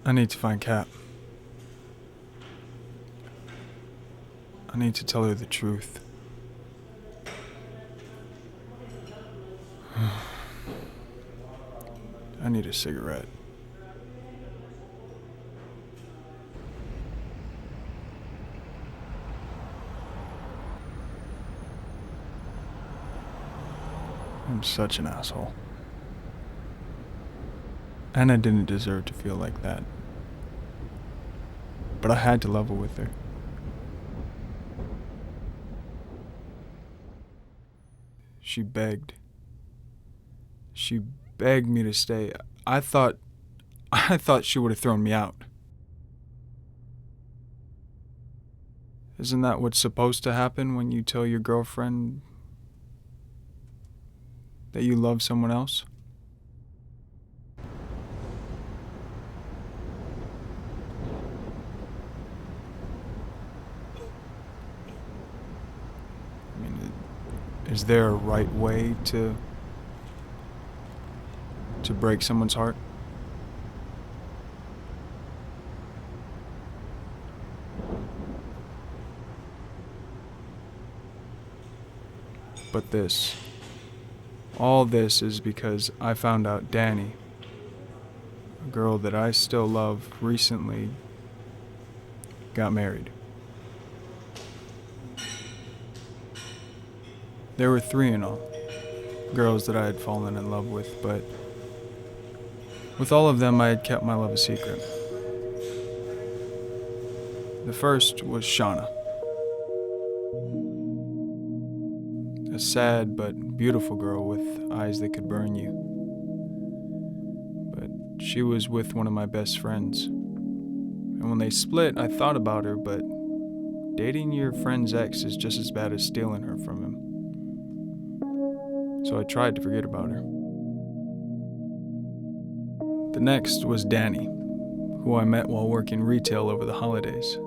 I need to find Kat. I need to tell her the truth. I need a cigarette. I'm such an asshole. And I didn't deserve to feel like that. But I had to level with her. She begged. She begged me to stay. I thought she would have thrown me out. Isn't that what's supposed to happen when you tell your girlfriend that you love someone else? I mean, is there a right way to break someone's heart? But all this is because I found out Dani, a girl that I still love, recently got married. There were 3 in all, girls that I had fallen in love with, but with all of them I had kept my love a secret. The first was Shauna. A sad but beautiful girl with eyes that could burn you. But she was with one of my best friends. And when they split, I thought about her, but dating your friend's ex is just as bad as stealing her from him. So I tried to forget about her. The next was Dani, who I met while working retail over the holidays.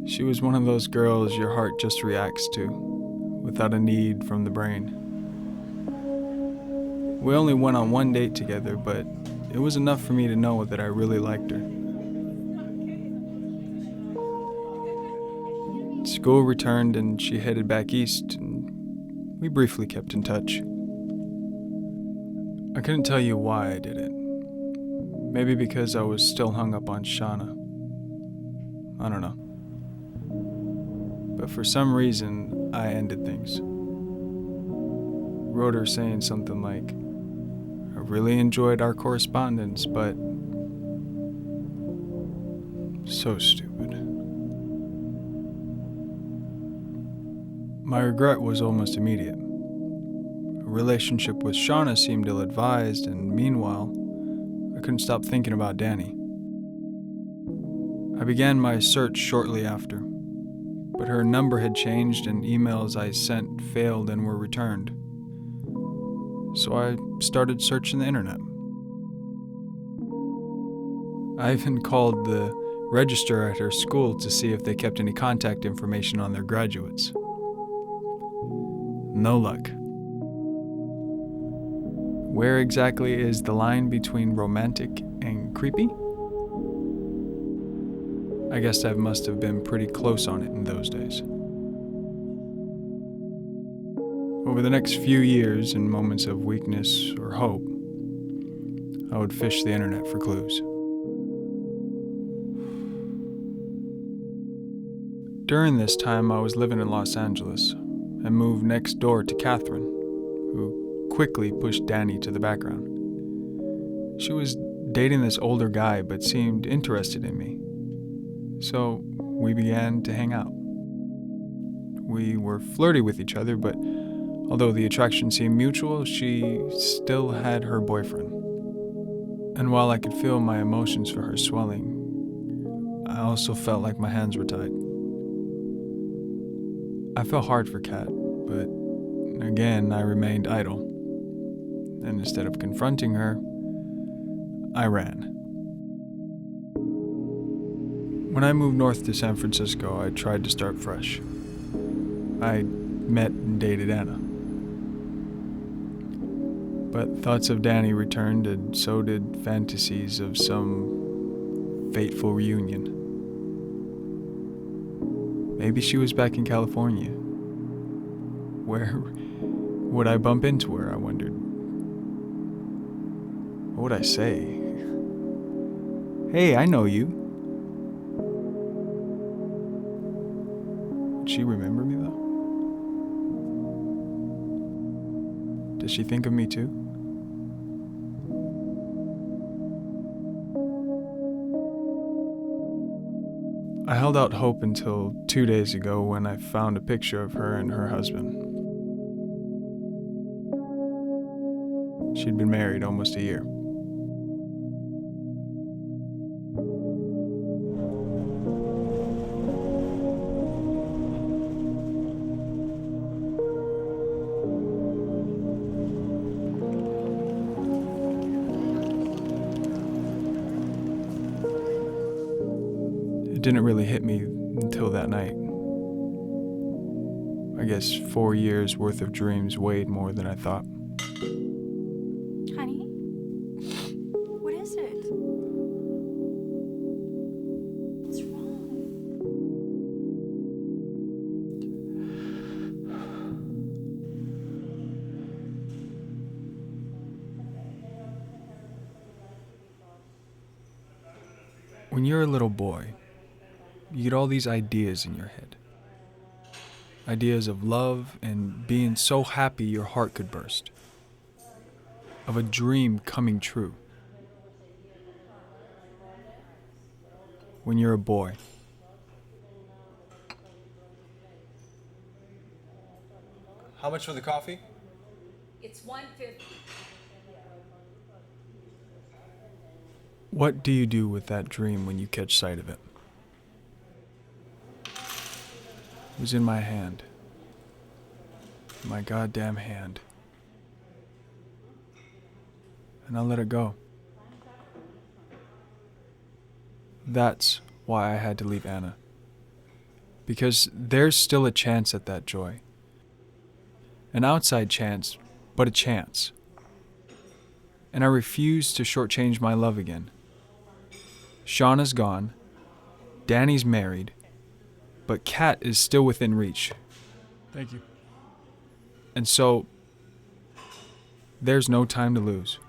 She was one of those girls your heart just reacts to, without a need from the brain. We only went on 1 date together, but it was enough for me to know that I really liked her. School returned and she headed back east, and we briefly kept in touch. I couldn't tell you why I did it. Maybe because I was still hung up on Shauna. I don't know. But for some reason, I ended things. Wrote her saying something like, I really enjoyed our correspondence, but... So stupid. My regret was almost immediate. A relationship with Shauna seemed ill-advised, and meanwhile, I couldn't stop thinking about Dani. I began my search shortly after, but her number had changed and emails I sent failed and were returned. So I started searching the internet. I even called the register at her school to see if they kept any contact information on their graduates. No luck. Where exactly is the line between romantic and creepy? I guess I must have been pretty close on it in those days. Over the next few years, in moments of weakness or hope, I would fish the internet for clues. During this time, I was living in Los Angeles and moved next door to Katherine, who quickly pushed Dani to the background. She was dating this older guy but seemed interested in me. So we began to hang out. We were flirty with each other, but although the attraction seemed mutual, she still had her boyfriend. And while I could feel my emotions for her swelling, I also felt like my hands were tied. I felt hard for Kat, but again I remained idle. And instead of confronting her, I ran. When I moved north to San Francisco, I tried to start fresh. I met and dated Anna. But thoughts of Dani returned, and so did fantasies of some fateful reunion. Maybe she was back in California. Where would I bump into her, I wondered. What would I say? Hey, I know you. Would she remember me, though? Does she think of me, too? I held out hope until 2 days ago when I found a picture of her and her husband. She'd been married almost a year. It didn't really hit me until that night. I guess 4 years worth of dreams weighed more than I thought. Honey? What is it? What's wrong? When you're a little boy, you get all these ideas in your head. Ideas of love and being so happy your heart could burst. Of a dream coming true. When you're a boy. How much for the coffee? It's $1.50. What do you do with that dream when you catch sight of it? It was in my hand. My goddamn hand. And I let it go. That's why I had to leave Anna. Because there's still a chance at that joy. An outside chance, but a chance. And I refuse to shortchange my love again. Shauna's gone. Dani's married. But Kat is still within reach. Thank you. And so, there's no time to lose.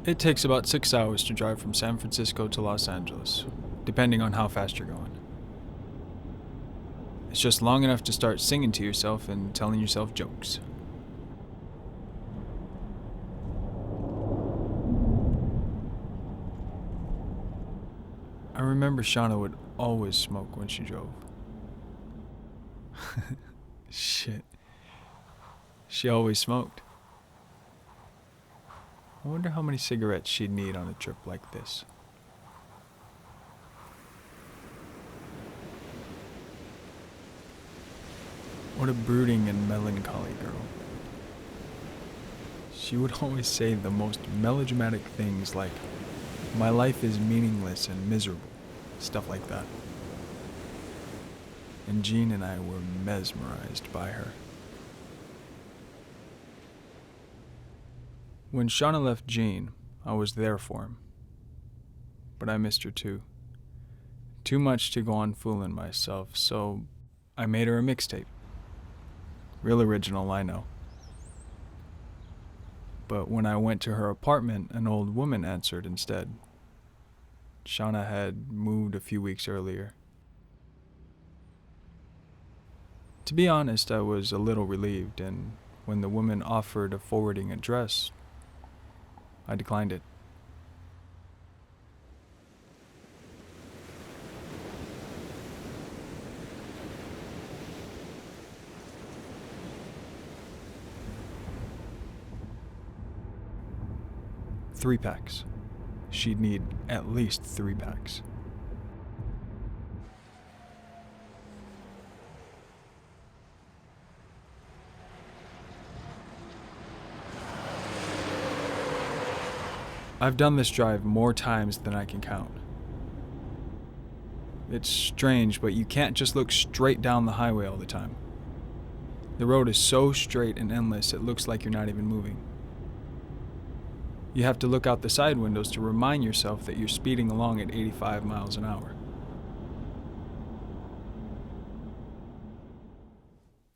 It takes about 6 hours to drive from San Francisco to Los Angeles, depending on how fast you're going. It's just long enough to start singing to yourself and telling yourself jokes. I remember Shauna would always smoke when she drove. Shit. She always smoked. I wonder how many cigarettes she'd need on a trip like this. What a brooding and melancholy girl. She would always say the most melodramatic things like, "My life is meaningless and miserable," stuff like that. And Jean and I were mesmerized by her. When Shauna left Jean, I was there for him. But I missed her too. Too much to go on fooling myself, so I made her a mixtape. Real original, I know. But when I went to her apartment, an old woman answered instead. Shauna had moved a few weeks earlier. To be honest, I was a little relieved, and when the woman offered a forwarding address, I declined it. Three packs. She'd need at least 3 packs. I've done this drive more times than I can count. It's strange, but you can't just look straight down the highway all the time. The road is so straight and endless it looks like you're not even moving. You have to look out the side windows to remind yourself that you're speeding along at 85 miles an hour.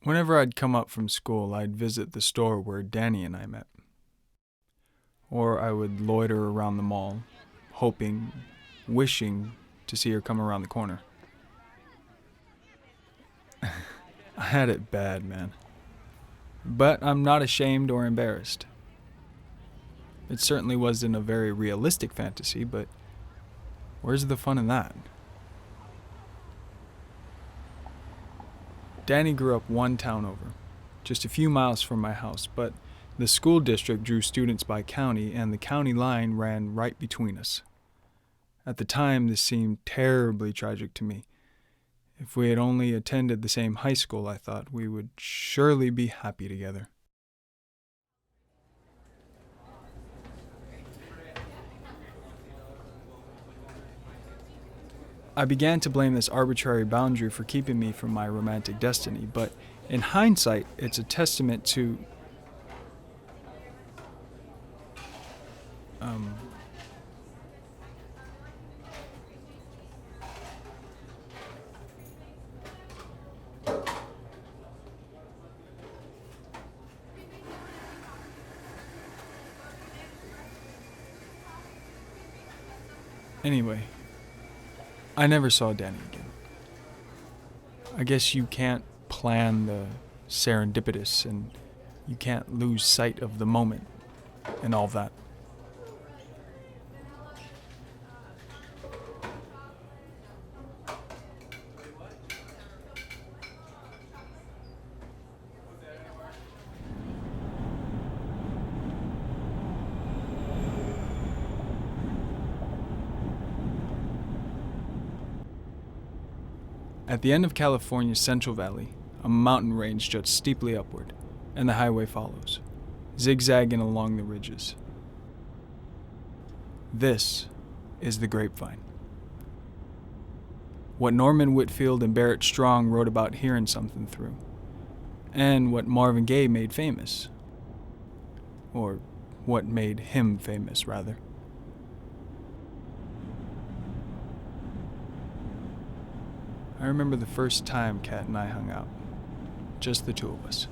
Whenever I'd come up from school, I'd visit the store where Dani and I met. Or I would loiter around the mall, hoping, wishing to see her come around the corner. I had it bad, man. But I'm not ashamed or embarrassed. It certainly wasn't a very realistic fantasy, but where's the fun in that? Dani grew up one town over, just a few miles from my house, but the school district drew students by county, and the county line ran right between us. At the time, this seemed terribly tragic to me. If we had only attended the same high school, I thought, we would surely be happy together. I began to blame this arbitrary boundary for keeping me from my romantic destiny, but in hindsight, it's a testament to Anyway, I never saw Dani again. I guess you can't plan the serendipitous, and you can't lose sight of the moment and all that. At the end of California's Central Valley, a mountain range juts steeply upward, and the highway follows, zigzagging along the ridges. This is the Grapevine. What Norman Whitfield and Barrett Strong wrote about hearing something through, and what Marvin Gaye made famous. Or what made him famous, rather. I remember the first time Kat and I hung out. Just the two of us.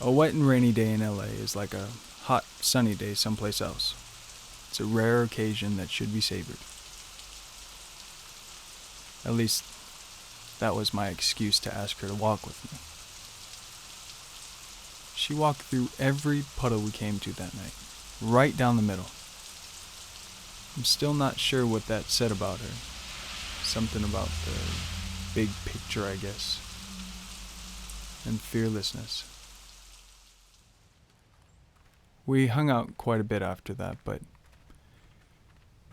A wet and rainy day in LA is like a hot, sunny day someplace else. It's a rare occasion that should be savored. At least, that was my excuse to ask her to walk with me. She walked through every puddle we came to that night. right down the middle. I'm still not sure what that said about her. Something about the big picture, I guess. And fearlessness. We hung out quite a bit after that, but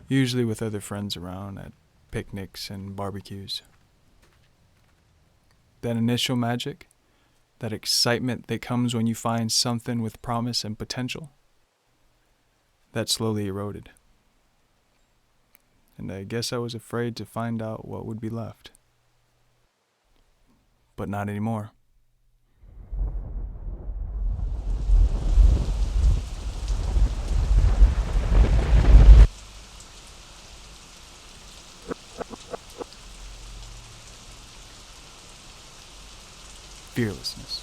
usually with other friends around at picnics and barbecues. That initial magic, that excitement that comes when you find something with promise and potential, that slowly eroded. And I guess I was afraid to find out what would be left. But not anymore. Fearlessness.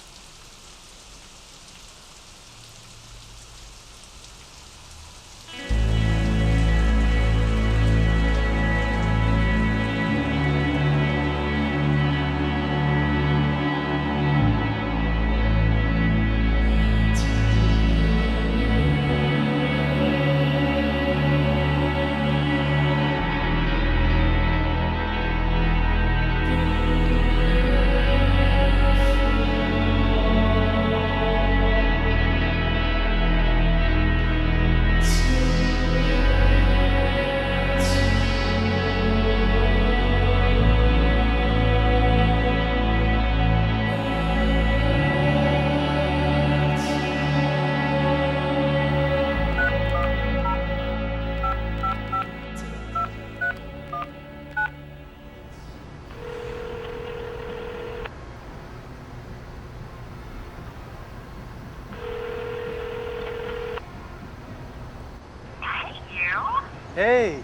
Hey,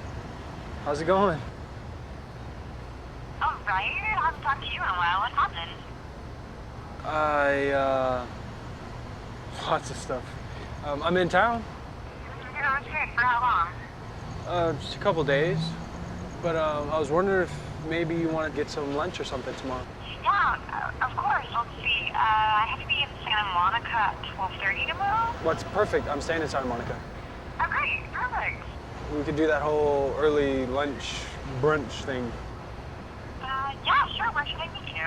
how's it going? Oh, right? I haven't talked to you in a while. What happened? Lots of stuff. I'm in town. Yeah, that's great. For how long? Just a couple days. But I was wondering if maybe you want to get some lunch or something tomorrow. Yeah, of course. Let's see. I have to be in Santa Monica at 12:30 tomorrow. What's perfect? I'm staying in Santa Monica. Oh, great. Perfect. We could do that whole early lunch brunch thing. Yeah, sure. Where should I meet you?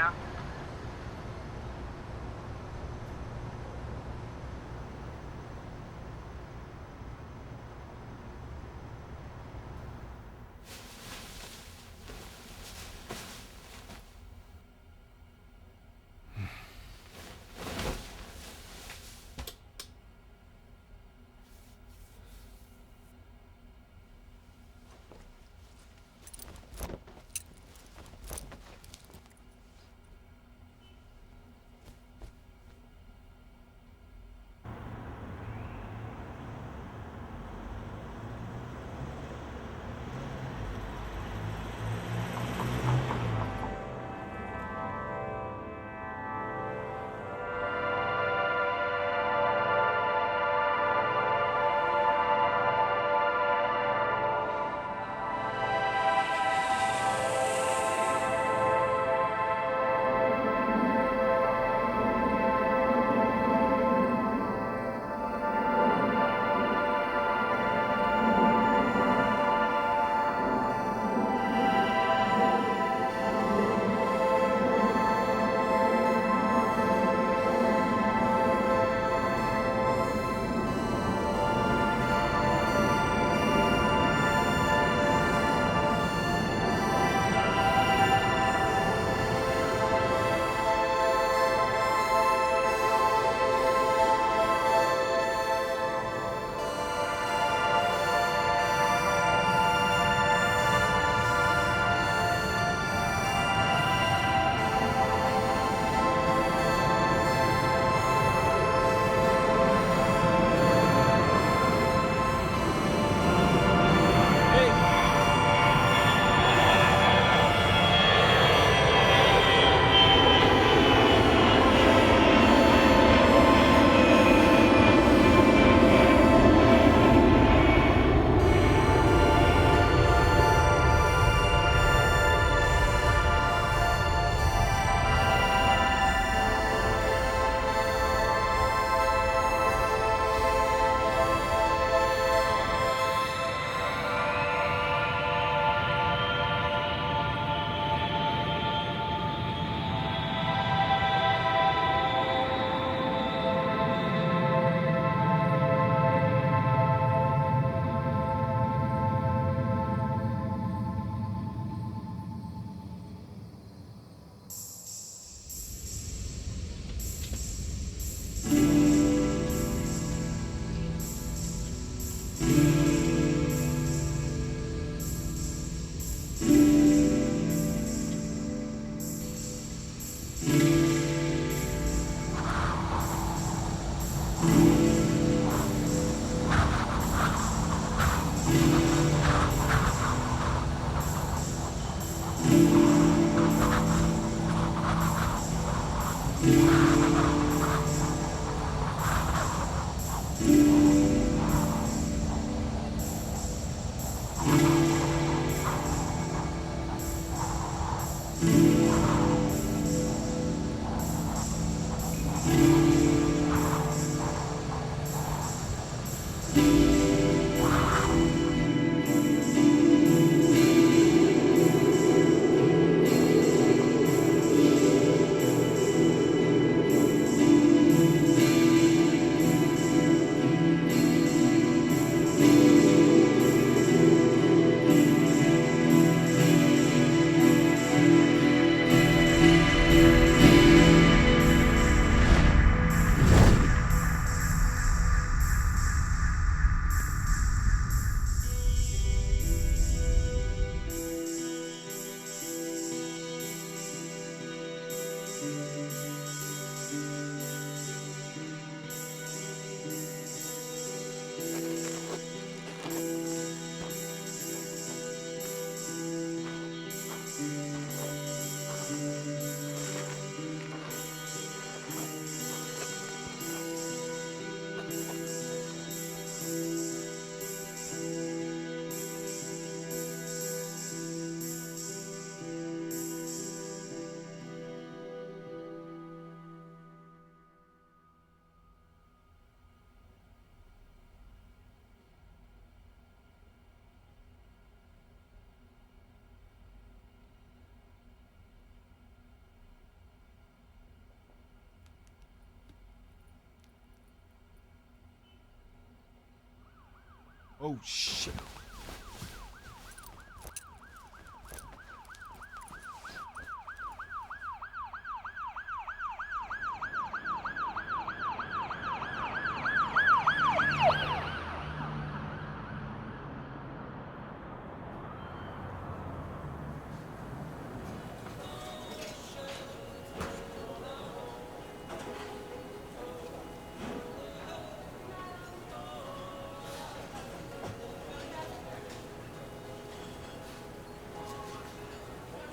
Oh, shit.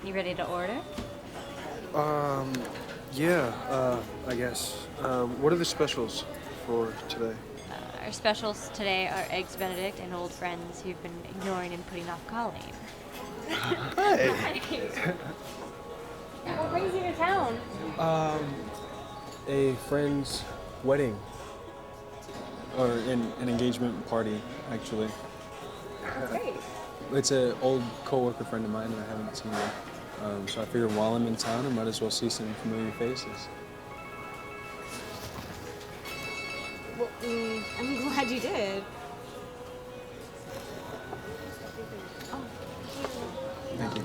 You ready to order? Yeah, I guess. What are the specials for today? Our specials today are Eggs Benedict and old friends who've been ignoring and putting off calling. Hey! What brings you to town? A friend's wedding. Or an engagement party, actually. That's great. It's an old coworker friend of mine that I haven't seen yet. So I figured while I'm in town, I might as well see some familiar faces. Well, I'm glad you did. Thank you.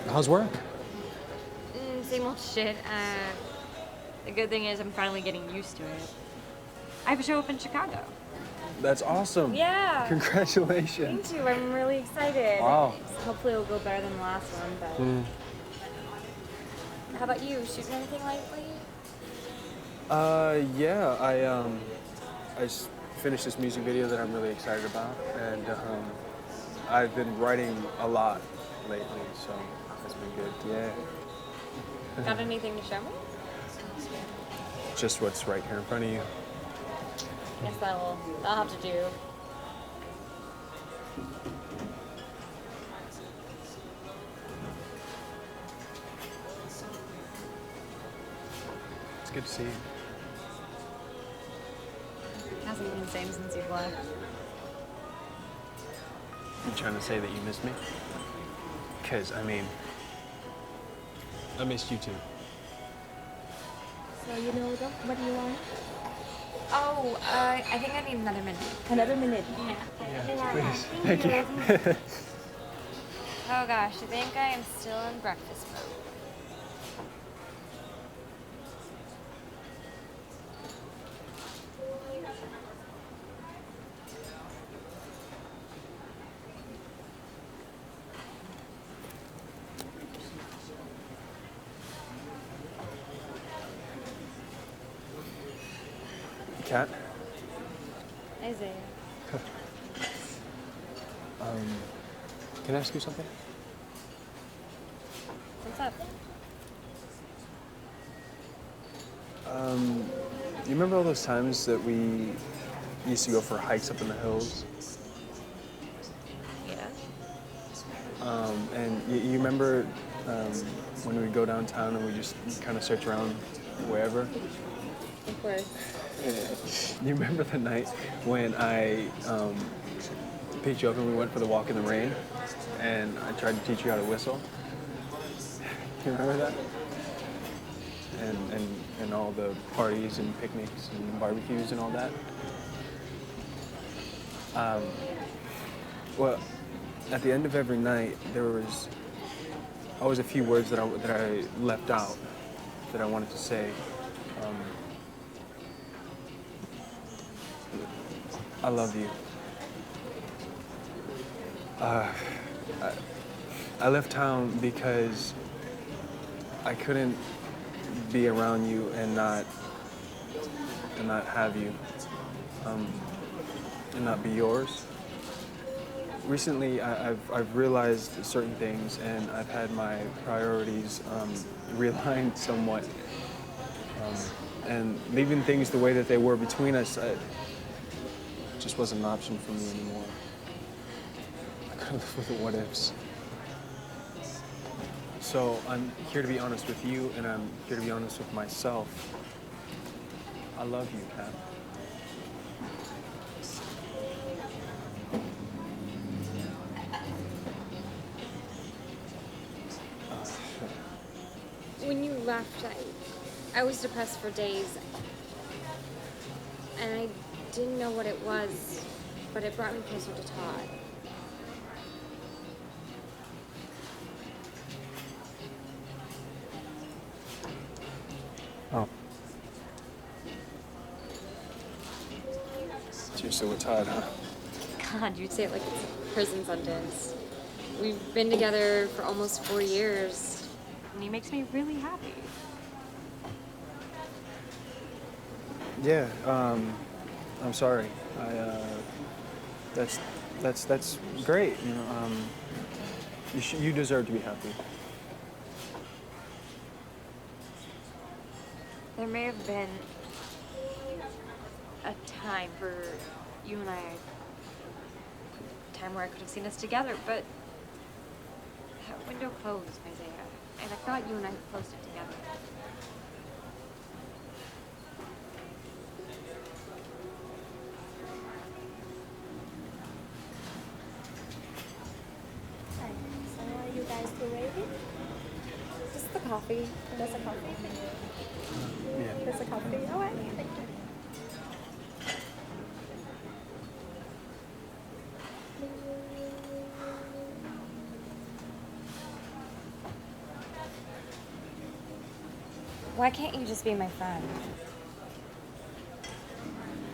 How's work? Same old shit. The good thing is I'm finally getting used to it. I have a show up in Chicago. That's awesome. Yeah. Congratulations. Me too. I'm really excited. Wow. Hopefully it'll go better than the last one, but... How about you? Shooting anything lately? Yeah, I finished this music video that I'm really excited about, and I've been writing a lot lately, so that's been good. Yeah. Got anything to show me? Just what's right here in front of you. Guess that'll have to do. It's good to see you. Hasn't been the same since you've left. You trying to say that you missed me? Because, I mean, I missed you too. So you know what do you want? Oh, I think I need another minute. Another minute. Yeah, please. Thank you. Oh gosh, I think I am still in breakfast mode. Kat? Isaiah. Can I ask you something? What's up? You remember all those times that we used to go for hikes up in the hills? Yeah. And you remember when we would go downtown and we just kind of search around wherever? Of course. You remember the night when I picked you up and we went for the walk in the rain and I tried to teach you how to whistle? You remember that? And all the parties and picnics and barbecues and all that? Well, at the end of every night, there was always a few words that I left out that I wanted to say. I love you. I left town because I couldn't be around you and not have you, and not be yours. Recently, I've realized certain things, and I've had my priorities realigned somewhat, and leaving things the way that they were between us just wasn't an option for me anymore. I couldn't live with the what ifs. So I'm here to be honest with you, and I'm here to be honest with myself. I love you, Kat. When you left, I was depressed for days. And I didn't know what it was, but it brought me closer to Todd. Oh. So you're still with Todd, huh? God, you'd say it like it's a prison sentence. We've been together for almost 4 years, and he makes me really happy. Yeah, I'm sorry. That's great, you know, you deserve to be happy. There may have been a time for you and I, a time where I could have seen us together, but that window closed, Isaiah, and I thought you and I closed it together. Hi. So are you guys still ready? Just the coffee. There's a coffee. Yeah. There's a coffee. All right. Thank you. Why can't you just be my friend?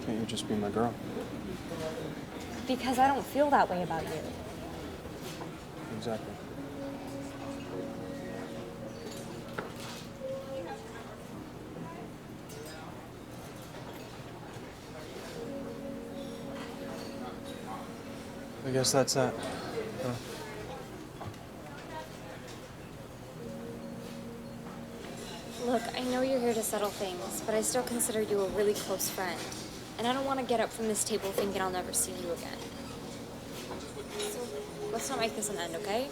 Can't you just be my girl? Because I don't feel that way about you. Exactly. I guess that's that. Huh? Look, I know you're here to settle things, but I still consider you a really close friend. And I don't want to get up from this table thinking I'll never see you again. So let's not make this an end, okay?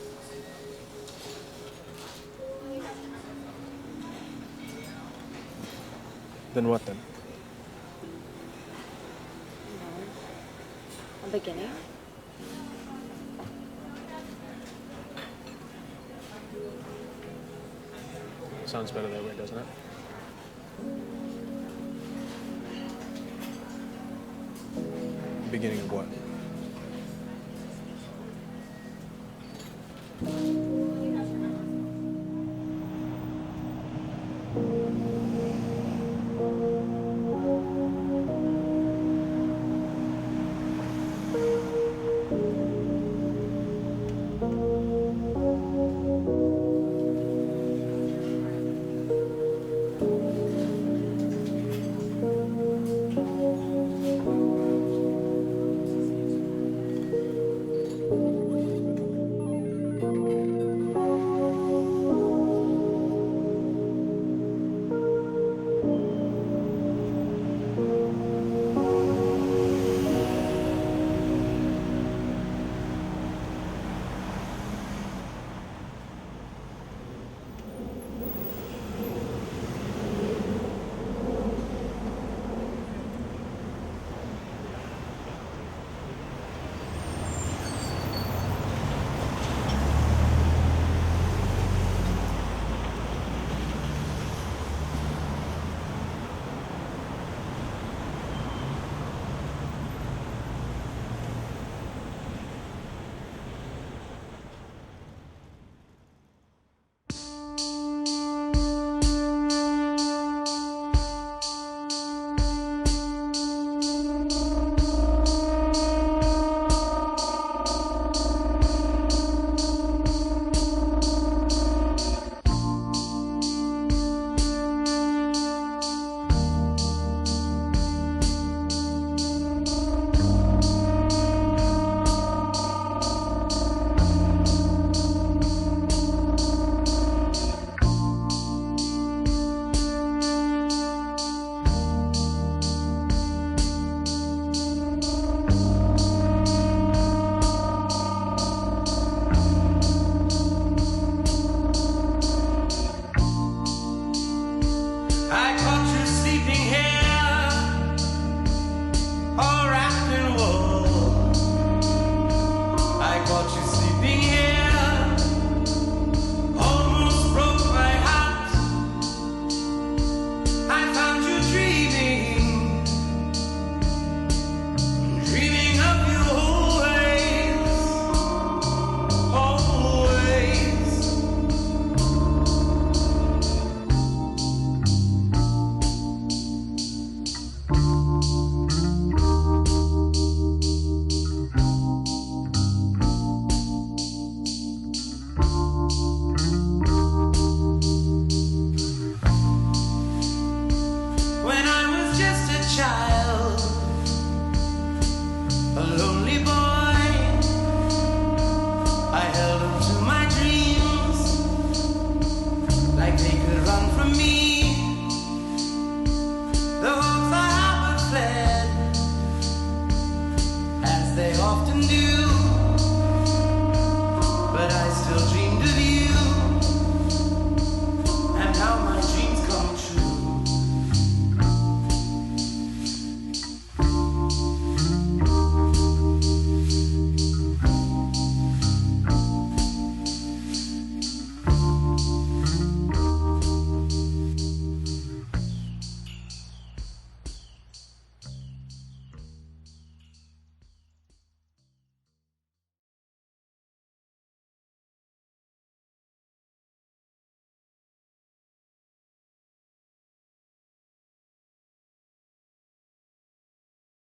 Then what then? A beginning? Sounds better that way, doesn't it? Beginning of what?